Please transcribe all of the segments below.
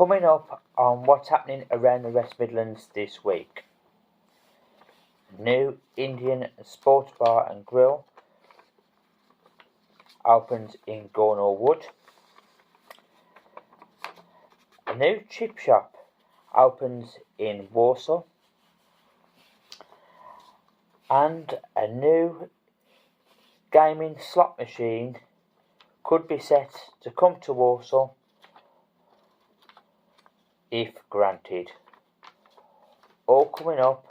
Coming up on what's happening around the West Midlands this week. New Indian sports bar and grill opens in Gornall Wood. A new chip shop opens in Walsall. And a new gaming slot machine could be set to come to Walsall if granted. All coming up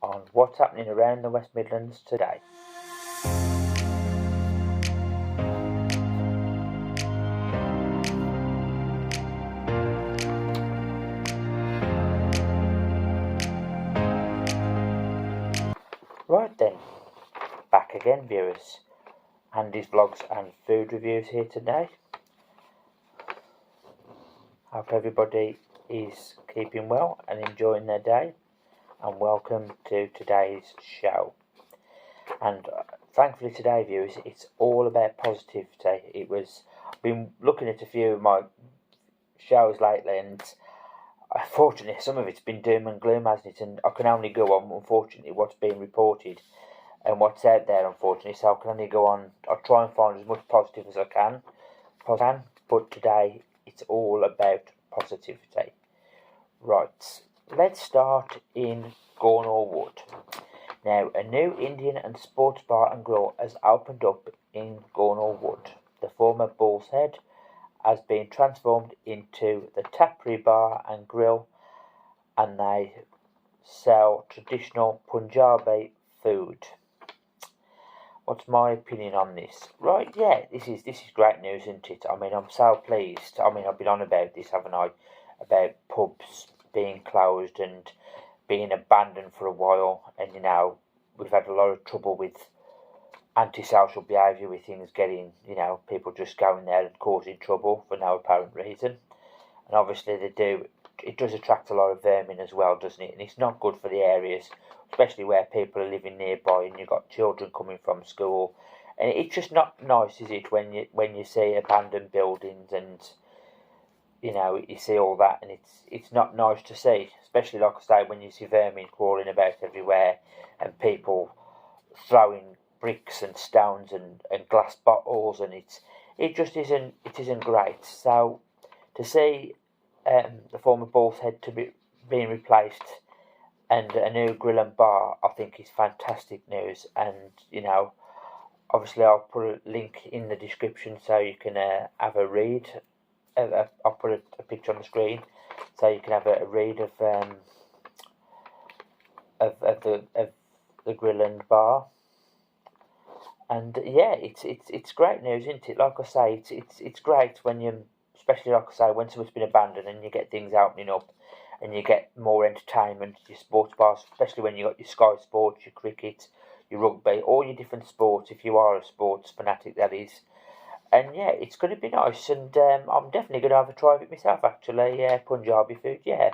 on what's happening around the West Midlands today. Right then, back again viewers. Andy's vlogs and food reviews here today. Hope everybody is keeping well and enjoying their day, and welcome to today's show. And thankfully today viewers, it's all about positivity. I've been looking at a few of my shows lately, and unfortunately some of it's been doom and gloom, hasn't it? And I can only go on, unfortunately, what's being reported and what's out there, unfortunately. So I can only go on. I'll try and find as much positive as I can. But today it's all about positivity. Right, let's start in Gornall Wood. Now, a new Indian and sports bar and grill has opened up in Gornall Wood. The former Bull's Head has been transformed into the Tapri Bar and Grill, and they sell traditional Punjabi food. What's my opinion on this? Right, yeah, this is great news, isn't it? I mean, I'm so pleased. I mean, I've been on about this, haven't I? About pubs being closed and being abandoned for a while, and we've had a lot of trouble with antisocial behaviour, with things getting, people just going there and causing trouble for no apparent reason. And obviously it does attract a lot of vermin as well, doesn't it? And it's not good for the areas, especially where people are living nearby and you've got children coming from school. And it's just not nice, is it, when you see abandoned buildings and you see all that, and it's not nice to see, especially, like I say, when you see vermin crawling about everywhere and people throwing bricks and stones and glass bottles, and it just isn't great. So to see the former Bull's Head to be being replaced and a new grill and bar, I think is fantastic news. And obviously I'll put a link in the description so you can have a read. I'll put a picture on the screen so you can have a read of the grill and bar. And yeah, it's great news, isn't it? Like I say, it's great when especially like I say, when something's been abandoned and you get things opening up and you get more entertainment, your sports bars, especially when you got your Sky Sports, your cricket, your rugby, all your different sports, if you are a sports fanatic, that is. And yeah, it's going to be nice, and I'm definitely going to have a try of it myself, actually. Yeah, Punjabi food, yeah,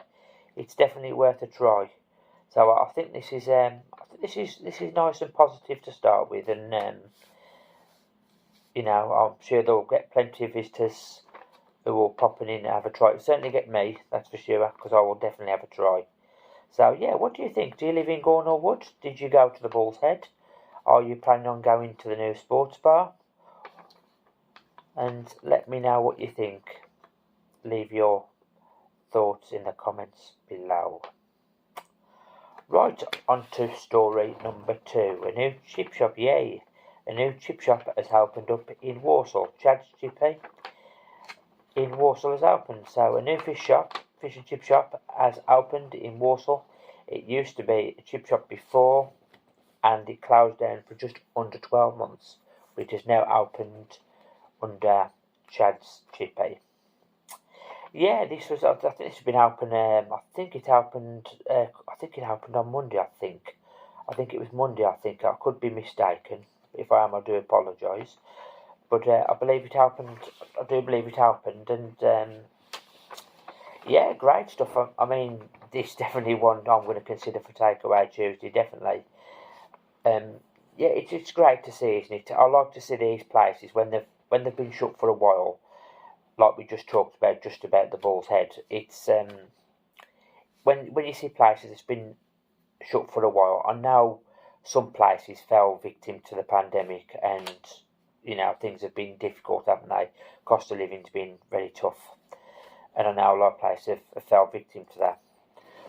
it's definitely worth a try. So I think this is nice and positive to start with, and I'm sure they'll get plenty of visitors who will pop in and have a try. It'll certainly get me, that's for sure, because I will definitely have a try. So yeah, what do you think? Do you live in Gornall Wood? Did you go to the Bull's Head? Are you planning on going to the new sports bar? And let me know what you think. Leave your thoughts in the comments below. Right, on to story number 2. A new chip shop, yay! A new chip shop has opened up in Walsall. Chad's GP in Walsall has opened. So a new fish and chip shop has opened in Walsall. It used to be a chip shop before, and it closed down for just under 12 months. It has now opened under Chad's GP. Yeah, I think this has been open. I think it opened on Monday. I think it was Monday. I could be mistaken. If I am, I do apologise. But I believe it opened. I do believe it opened, and yeah, great stuff. I mean, this definitely one I'm going to consider for takeaway Tuesday. Definitely. Yeah, it's great to see, isn't it? I like to see these places when they've been shut for a while, like we just talked about, just about the Bull's Head. It's when you see places that's been shut for a while. I know some places fell victim to the pandemic, and things have been difficult, haven't they? Cost of living's been very tough, and I know a lot of places have fell victim to that.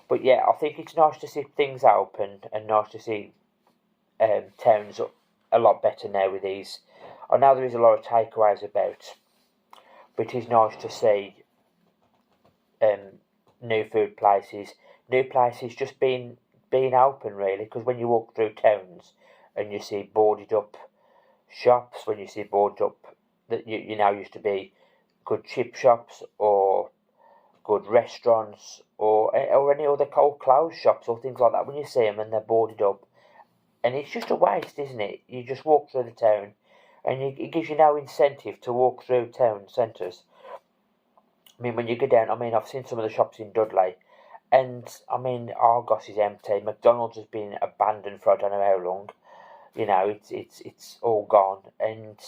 But yeah, I think it's nice to see things open and nice to see towns a lot better now with these. I know there is a lot of takeaways about, but it is nice to see new places just being open, really. Because when you walk through towns and you see boarded up shops, when you see boarded up that you now used to be good chip shops or good restaurants or any other cold clothes shops or things like that, when you see them and they're boarded up, and it's just a waste, isn't it? You just walk through the town, and it gives you no incentive to walk through town centres. I mean, when you go down, I mean, I've seen some of the shops in Dudley, and I mean, Argos is empty. McDonald's has been abandoned for I don't know how long. It's all gone, and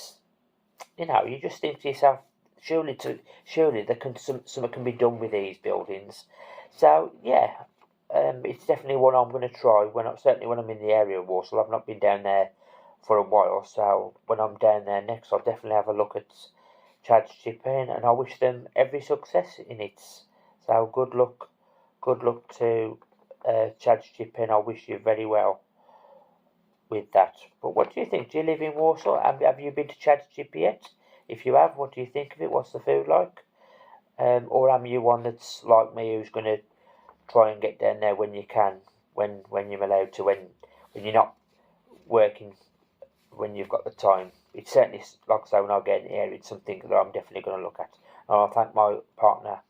you just think to yourself, surely something can be done with these buildings. So yeah, it's definitely one I'm going to try certainly when I'm in the area of Walsall. I've not been down there for a while, so when I'm down there next, I'll definitely have a look at Chad's Chipping, and I wish them every success in it. So good luck to Chad's Chipping. I wish you very well with that. But what do you think? Do you live in Walsall? Have you been to Chad's Chip yet? If you have, what do you think of it? What's the food like? Or am you one that's like me, who's going to try and get down there when you can, when you're allowed to, when you're not working, when you've got the time? It's certainly, like I say, when I get in the area, it's something that I'm definitely going to look at. And I thank my partner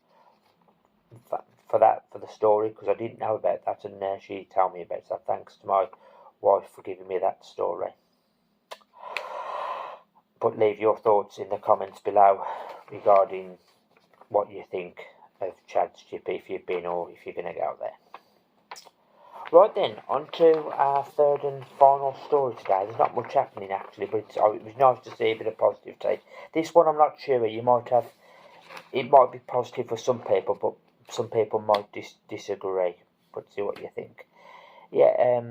for the story, because I didn't know about that, and she told me about it. So thanks to my wife for giving me that story. But leave your thoughts in the comments below regarding what you think of Chad's Chippy, if you've been or if you're going to go there. Right then, on to our third and final story today. There's not much happening actually, but it was nice to see a bit of positivity. This one I'm not sure. It might be positive for some people, but some people might disagree. But see what you think. Yeah,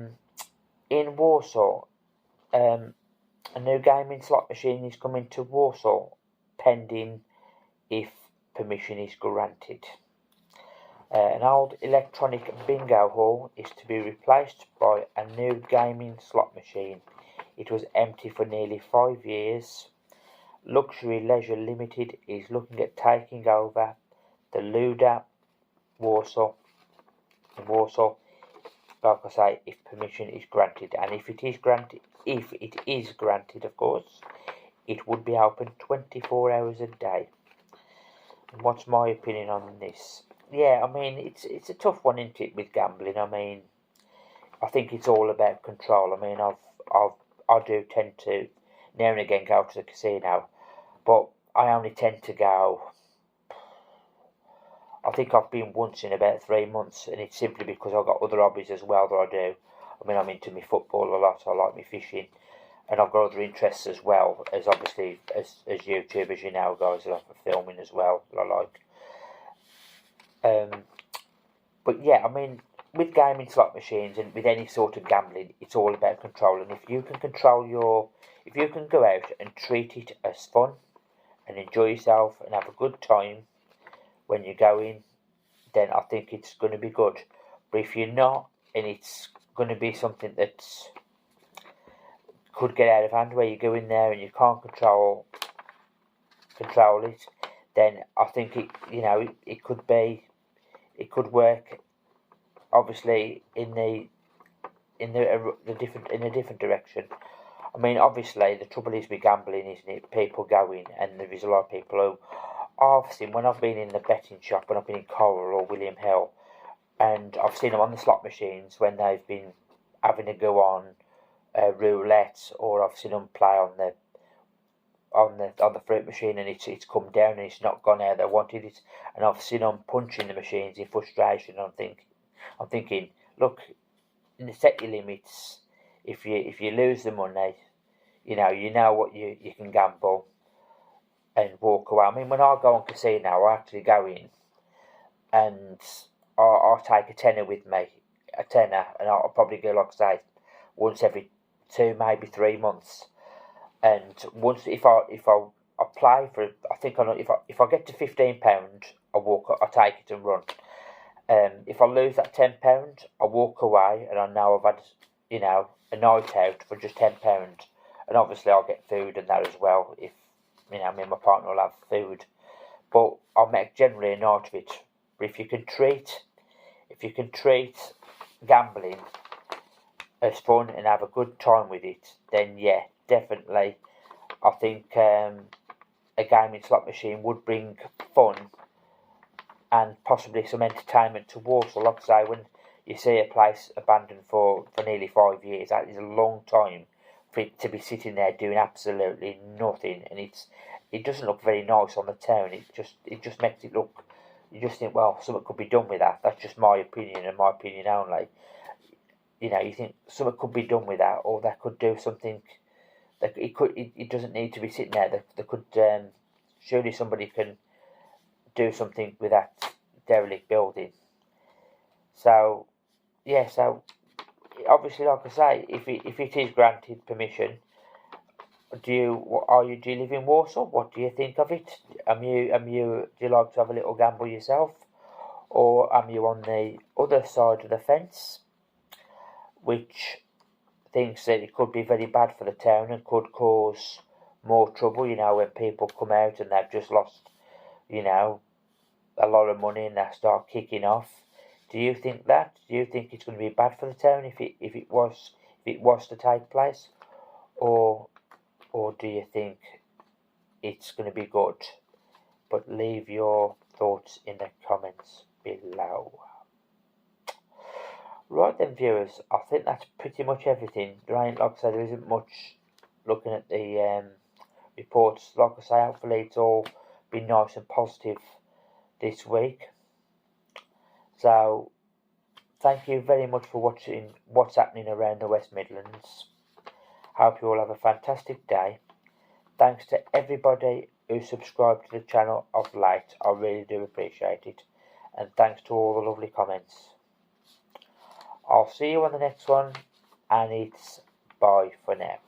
in Warsaw, a new gaming slot machine is coming to Warsaw, pending if permission is granted. An old electronic bingo hall is to be replaced by a new gaming slot machine. It was empty for nearly 5 years. Luxury Leisure Limited is looking at taking over the Luda Warsaw, like I say, if permission is granted. And if it is granted, of course, it would be open 24 hours a day. And what's my opinion on this? Yeah, I mean, it's a tough one, isn't it, with gambling? I mean, I think it's all about control. I mean, I do tend to now and again go to the casino, but I only tend to go. I think I've been once in about 3 months, and it's simply because I've got other hobbies as well that I do. I mean, I'm into my football a lot. I like my fishing, and I've got other interests as well, as obviously as YouTube, as you know, guys. I like filming as well. I like. But yeah, I mean, with gaming slot machines and with any sort of gambling, it's all about control. And if you can go out and treat it as fun and enjoy yourself and have a good time when you go in, then I think it's going to be good. But if you're not, and it's going to be something that could get out of hand, where you go in there and you can't control it, then I think it could work, obviously, in a different direction. I mean, obviously, the trouble is with gambling, isn't it? People go in, and there is a lot of people who I've seen when I've been in the betting shop, when I've been in Coral or William Hill, and I've seen them on the slot machines when they've been having to go on roulette, or I've seen them play on the fruit machine, and it's come down and it's not gone how they wanted it, and I've seen them punching the machines in frustration. I'm thinking, look, set your limits. If you lose the money, you know what you can gamble. and walk away. I mean, when I go on casino, I actually go in and I'll take a tenner with me, a tenner, and I'll probably go, like I say, once every 2, maybe 3 months. And once if I play for, I think if I get to £15, I take it and run. If I lose that £10, I walk away, and I know I've had, a night out for just £10, and obviously I'll get food and that as well. If me and my partner will have food, but I'll make generally a night of it. But if you can treat gambling as fun and have a good time with it, then yeah, definitely, I think a gaming slot machine would bring fun and possibly some entertainment to Warsaw. Like I say, when you see a place abandoned for nearly 5 years, that is a long time for it to be sitting there doing absolutely nothing, and it doesn't look very nice on the town. It just makes it look. You just think, well, something could be done with that. That's just my opinion and my opinion only. You think something could be done with that, or they could do something. It doesn't need to be sitting there. They could surely somebody can do something with that derelict building. So yeah, so obviously, like I say, if it is granted permission, do you live in Warsaw? What do you think of it? Do you like to have a little gamble yourself, or am you on the other side of the fence, which thinks that it could be very bad for the town and could cause more trouble? When people come out and they've just lost, a lot of money, and they start kicking off. Do you think that? Do you think it's going to be bad for the town if it was to take place, or do you think it's going to be good? But leave your thoughts in the comments below. Right then, viewers, I think that's pretty much everything. Like I said, there isn't much looking at the reports. Like I say, hopefully it's all been nice and positive this week. So thank you very much for watching what's happening around the West Midlands. Hope you all have a fantastic day. Thanks to everybody who subscribed to the channel of late. I really do appreciate it. And thanks to all the lovely comments. I'll see you on the next one, and it's bye for now.